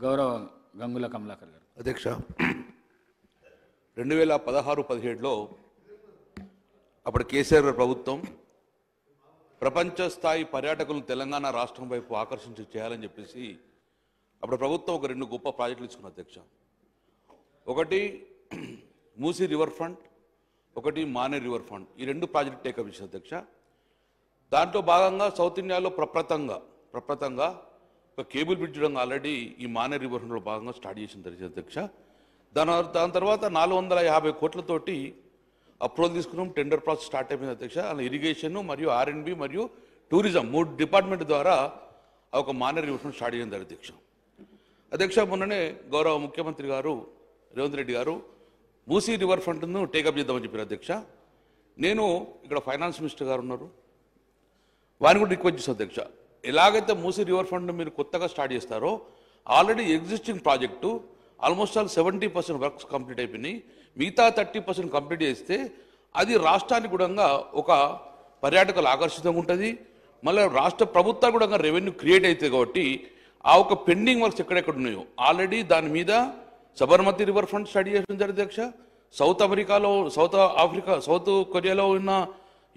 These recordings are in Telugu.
గౌరవ గంగుల కమలాకర్ గారు. అధ్యక్ష, 2016-17లో అప్పుడు కేసీఆర్ గారి ప్రభుత్వం ప్రపంచ స్థాయి పర్యాటకులను తెలంగాణ రాష్ట్రం వైపు ఆకర్షించి చేయాలని చెప్పేసి అప్పుడు ప్రభుత్వం ఒక 2 గొప్ప ప్రాజెక్టులు ఇచ్చుకున్న అధ్యక్ష. ఒకటి మూసీ రివర్ ఫ్రంట్, ఒకటి మానే రివర్ ఫ్రంట్. ఈ 2 ప్రాజెక్టు టేకప్ ఇచ్చిన అధ్యక్ష. దాంట్లో భాగంగా సౌత్ ఇండియాలో ప్రప్రథంగా ఒక కేబుల్ బ్రిడ్జ్ ఆల్రెడీ ఈ మానే రివర్ ఫ్రంట్లో భాగంగా స్టార్ట్ చేసిన అధ్యక్ష. దాని తర్వాత 450 కోట్లతోటి అప్రూవల్ తీసుకున్నాం. టెండర్ ప్రాసెస్ స్టార్ట్ అయిపోయింది అధ్యక్ష. అలా ఇరిగేషన్ మరియు R&B మరియు టూరిజం 3 డిపార్ట్మెంట్ ద్వారా ఒక మానే రివర్ ఫ్రంట్ స్టార్ట్ చేసింది అధ్యక్ష. మొన్ననే గౌరవ ముఖ్యమంత్రి గారు రేవంత్ రెడ్డి గారు మూసీ రివర్ ఫ్రంట్ను టేకప్ చేద్దామని చెప్పారు అధ్యక్ష. నేను ఇక్కడ ఫైనాన్స్ మినిస్టర్ గారు ఉన్నారు, వారిని కూడా రిక్వెస్ట్ చేస్తాను అధ్యక్ష. ఎలాగైతే మూసీ రివర్ ఫ్రంట్ మీరు కొత్తగా స్టార్ట్ చేస్తారో already existing project almost 70% works complete అయిపోయినాయి. మిగతా 30% కంప్లీట్ చేస్తే అది రాష్ట్రానికి కూడా ఒక పర్యాటకులు ఆకర్షితంగా ఉంటుంది. మళ్ళీ రాష్ట్ర ప్రభుత్వానికి కూడా రెవెన్యూ క్రియేట్ అవుతుంది. కాబట్టి ఆ ఒక పెండింగ్ వర్క్స్ ఎక్కడెక్కడ ఉన్నాయో ఆల్రెడీ దాని మీద సబర్మతి రివర్ ఫ్రంట్ స్టడీ చేయడం జరిగింది అధ్యక్ష. సౌత్ కొరియాలో ఉన్న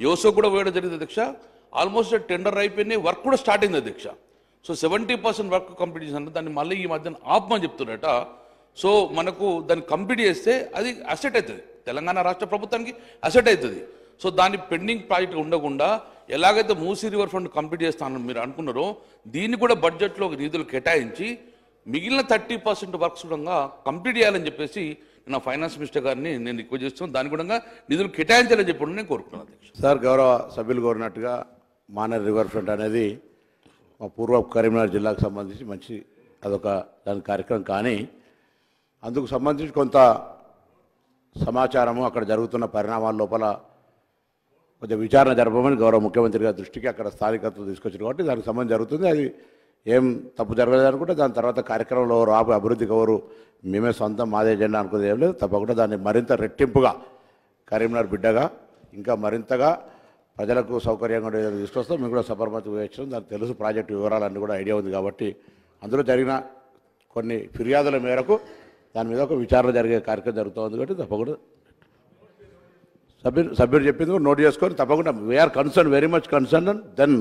యోసో కూడా వేయడం జరిగింది అధ్యక్ష. ఆల్మోస్ట్ టెండర్ అయిపోయినాయి, వర్క్ కూడా స్టార్ట్ అయింది అధ్యక్ష. సో 70% వర్క్ కంప్లీట్ చేసిన దాన్ని మళ్ళీ ఈ మధ్యన ఆపమని చెప్తున్నట. సో మనకు దాన్ని కంప్లీట్ చేస్తే అది అసెట్ అవుతుంది, తెలంగాణ రాష్ట్ర ప్రభుత్వానికి అసెట్ అవుతుంది. సో దాని పెండింగ్ ప్రాజెక్ట్ ఉండకుండా ఎలాగైతే మూసీ రివర్ ఫ్రంట్ కంప్లీట్ చేస్తానని మీరు అనుకున్నారో దీన్ని కూడా బడ్జెట్లో నిధులు కేటాయించి మిగిలిన 30% వర్క్స్ కూడా కంప్లీట్ చేయాలని చెప్పేసి నా ఫైనాన్స్ మినిస్టర్ గారిని నేను రిక్వెస్ట్ చేస్తున్నాను. దాని కూడా నిధులు కేటాయించాలని చెప్పి నేను కోరుకున్నాను అధ్యక్ష. సార్, గౌరవ సభ్యులు కోరినట్టుగా మానే రివర్ ఫ్రంట్ అనేది మా పూర్వ కరీంనగర్ జిల్లాకు సంబంధించి మంచి అదొక దాని కార్యక్రమం. కానీ అందుకు సంబంధించి కొంత సమాచారము అక్కడ జరుగుతున్న పరిణామాల లోపల కొంచెం విచారణ జరపమని గౌరవ ముఖ్యమంత్రి గారి దృష్టికి అక్కడ స్థానికతలు తీసుకొచ్చారు. కాబట్టి దానికి సంబంధం జరుగుతుంది. అది ఏం తప్పు జరగలేదు అనుకుంటే దాని తర్వాత కార్యక్రమంలో రాబోయే అభివృద్ధికి ఎవరు మేమే సొంతం మాదే జెండా అనుకునేది ఏం లేదు. తప్పకుండా దాన్ని మరింత రెట్టింపుగా కరీంనగర్ బిడ్డగా ఇంకా మరింతగా ప్రజలకు సౌకర్యంగా తీసుకొస్తాం. మేము కూడా సబర్మతి వేయించడం దానికి తెలుసు, ప్రాజెక్టు వివరాలన్నీ కూడా ఐడియా ఉంది. కాబట్టి అందులో జరిగిన కొన్ని ఫిర్యాదుల మేరకు దాని మీద ఒక విచారణ జరిగే కార్యక్రమం జరుగుతుంది. కాబట్టి తప్పకుండా సభ్యుడు చెప్పింది కూడా నోట్ చేసుకొని తప్పకుండా we are concern, very much concern. Then